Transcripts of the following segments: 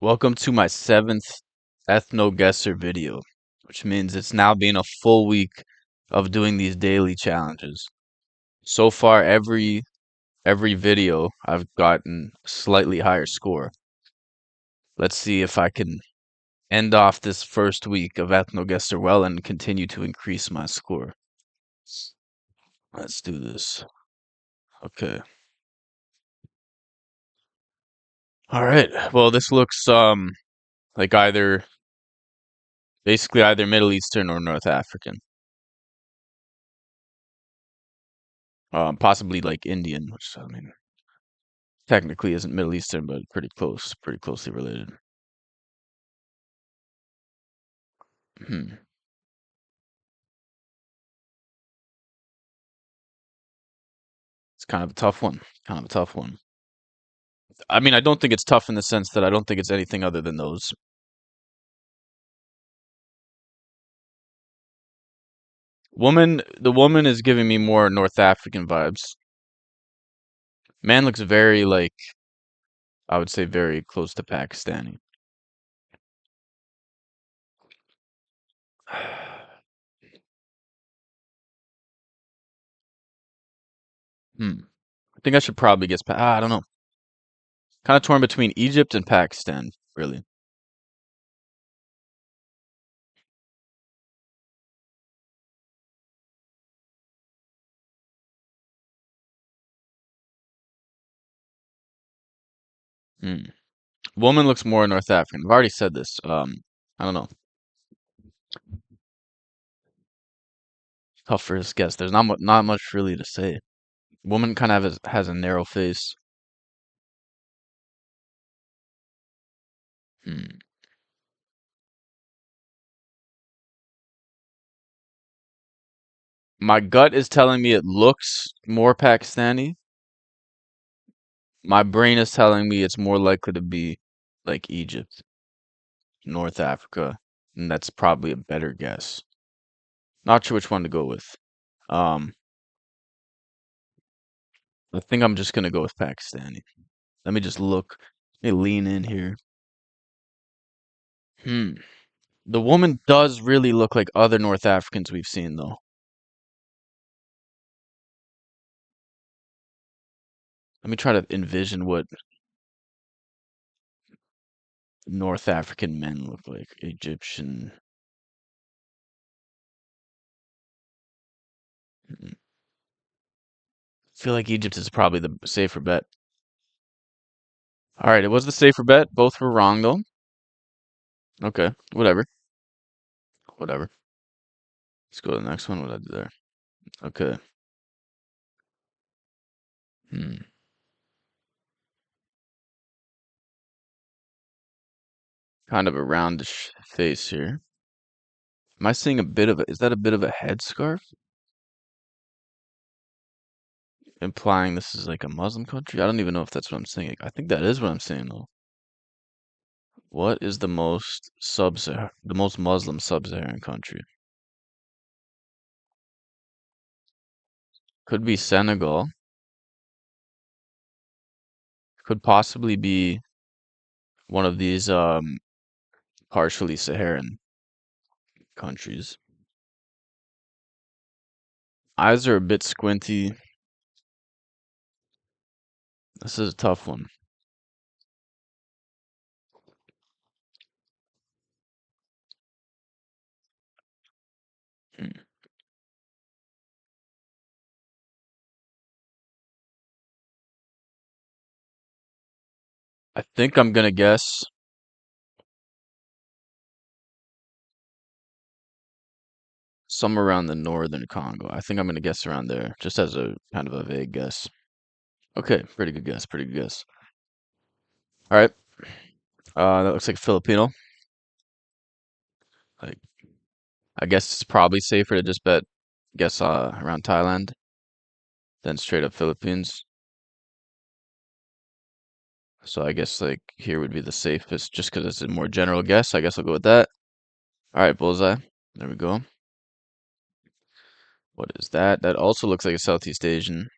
Welcome to my seventh Ethno Guessr video, which means it's now been a full week of doing these daily challenges. So far, every video I've gotten a slightly higher score. Let's see if I can end off this first week of Ethno Guessr well and continue to increase my score. Let's do this. Okay. All right. Well, this looks like basically either Middle Eastern or North African. Possibly like Indian, which I mean technically isn't Middle Eastern, but pretty closely related. Hmm. It's kind of a tough one. Kind of a tough one. I mean, I don't think it's tough in the sense that I don't think it's anything other than those. The woman is giving me more North African vibes. Man looks very like, I would say very close to Pakistani. Hmm. I think I should probably guess. I don't know. Kind of torn between Egypt and Pakistan, really. Hmm. Woman looks more North African. I've already said this. I don't know. Tough first guess. There's not much really to say. Woman kind of has a narrow face. Hmm. My gut is telling me it looks more Pakistani. My brain is telling me it's more likely to be like Egypt, North Africa, and that's probably a better guess. Not sure which one to go with. Um, I think I'm just gonna go with Pakistani. Let me just look. Let me lean in here. Hmm. The woman does really look like other North Africans we've seen, though. Let me try to envision what North African men look like. Egyptian. I feel like Egypt is probably the safer bet. All right, it was the safer bet. Both were wrong though. Okay, whatever, whatever. Let's go to the next one. What did I do there? Okay. Hmm. Kind of a roundish face here. Am I seeing a bit of a? Is that a bit of a headscarf? Implying this is like a Muslim country? I don't even know if that's what I'm saying. I think that is what I'm saying though. What is the most Muslim sub-Saharan country? Could be Senegal. Could possibly be one of these partially Saharan countries. Eyes are a bit squinty. This is a tough one. Hmm. I think I'm gonna guess somewhere around the northern Congo. I think I'm gonna guess around there, just as a kind of a vague guess. Okay, pretty good guess, pretty good guess. All right, that looks like Filipino. Like, I guess it's probably safer to just guess around Thailand than straight up Philippines. So I guess like here would be the safest, just because it's a more general guess. I guess I'll go with that. All right, bullseye. There we go. What is that? That also looks like a Southeast Asian.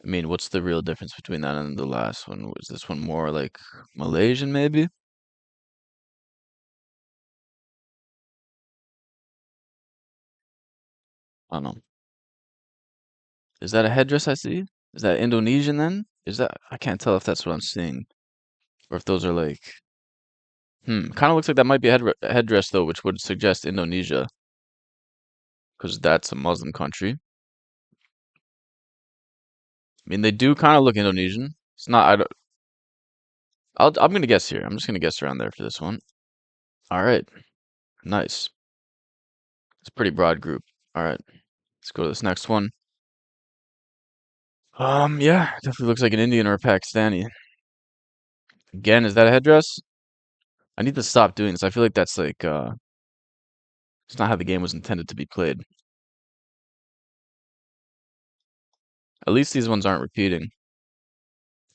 I mean, what's the real difference between that and the last one? Was this one more like Malaysian, maybe? I don't know. Is that a headdress I see? Is that Indonesian then? Is that I can't tell if that's what I'm seeing or if those are like kind of looks like that might be a headdress though, which would suggest Indonesia because that's a Muslim country. I mean, they do kind of look Indonesian. It's not. I'm gonna guess here. I'm just gonna guess around there for this one. All right, nice. It's a pretty broad group. All right, let's go to this next one. Yeah, definitely looks like an Indian or a Pakistani. Again, is that a headdress? I need to stop doing this. I feel like that's like it's not how the game was intended to be played. At least these ones aren't repeating.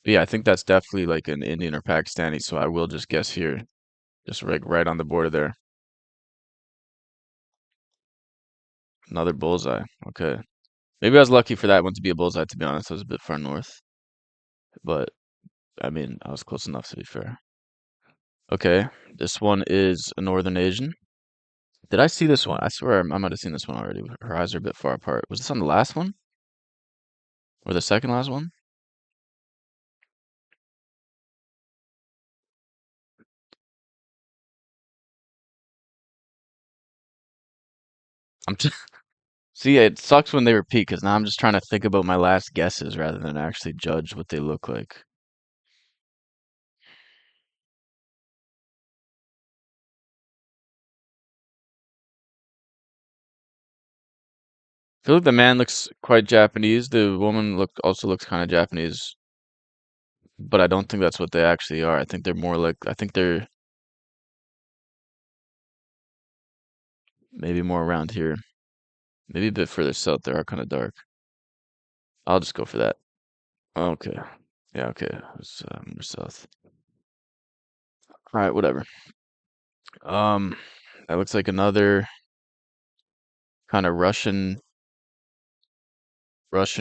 But yeah, I think that's definitely like an Indian or Pakistani, so I will just guess here. Just right on the border there. Another bullseye. Okay. Maybe I was lucky for that one to be a bullseye, to be honest. I was a bit far north. But I mean, I was close enough to be fair. Okay. This one is a Northern Asian. Did I see this one? I swear I might have seen this one already. Her eyes are a bit far apart. Was this on the last one? Or the second last one? I'm just see, it sucks when they repeat because now I'm just trying to think about my last guesses rather than actually judge what they look like. I feel like the man looks quite Japanese. The woman also looks kind of Japanese, but I don't think that's what they actually are. I think they're more like I think they're maybe more around here, maybe a bit further south. They are kind of dark. I'll just go for that. Okay. Yeah. Okay. It's more south. All right. Whatever. Um, that looks like another kind of Russian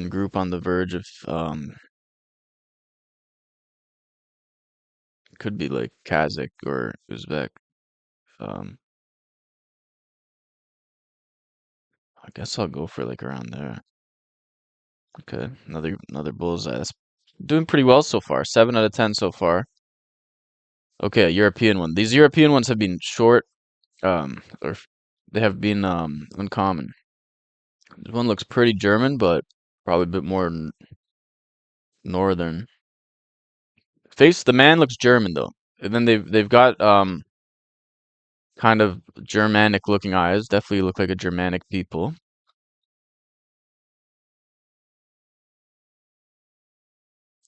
group on the verge of could be like Kazakh or Uzbek. Um, I guess I'll go for like around there. Okay, another bullseye. That's doing pretty well so far. 7 out of 10 so far. Okay, a European one. These European ones have been short, they have been uncommon. This one looks pretty German, but probably a bit more northern. The man looks German though. And then they've got kind of Germanic looking eyes. Definitely look like a Germanic people.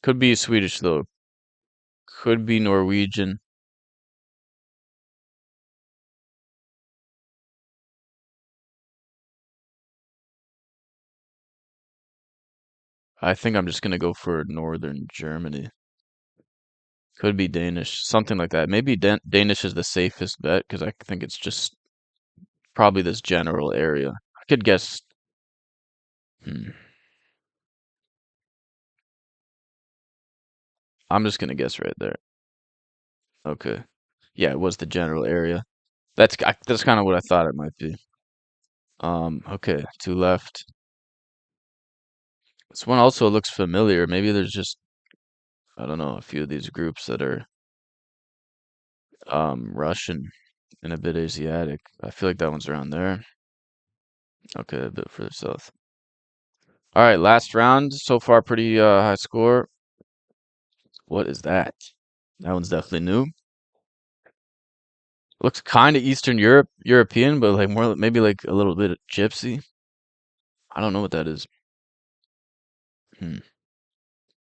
Could be Swedish though. Could be Norwegian. I think I'm just gonna go for northern Germany. Could be Danish, something like that. Maybe Danish is the safest bet because I think it's just probably this general area. I could guess. Hmm, I'm just gonna guess right there. Okay. Yeah, it was the general area. That's kind of what I thought it might be. Okay, two left. This one also looks familiar. Maybe there's just I don't know a few of these groups that are Russian and a bit Asiatic. I feel like that one's around there. Okay, a bit further south. All right, last round. So far, pretty high score. What is that? That one's definitely new. Looks kind of European, but like more maybe like a little bit of gypsy. I don't know what that is. Hmm.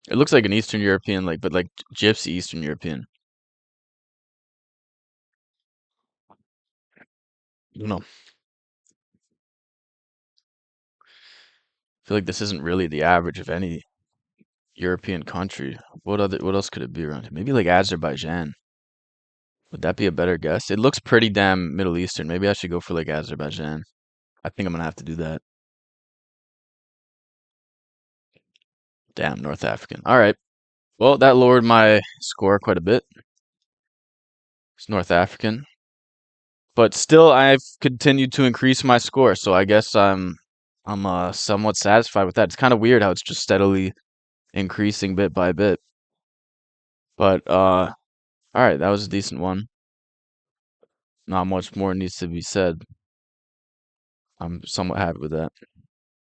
It looks like an Eastern European, like but like gypsy Eastern European. I don't know. I feel like this isn't really the average of any European country. What else could it be around here? Maybe like Azerbaijan. Would that be a better guess? It looks pretty damn Middle Eastern. Maybe I should go for like Azerbaijan. I think I'm gonna have to do that. Damn, North African. All right. Well, that lowered my score quite a bit. It's North African, but still, I've continued to increase my score. So I guess I'm somewhat satisfied with that. It's kind of weird how it's just steadily increasing bit by bit. But all right, that was a decent one. Not much more needs to be said. I'm somewhat happy with that.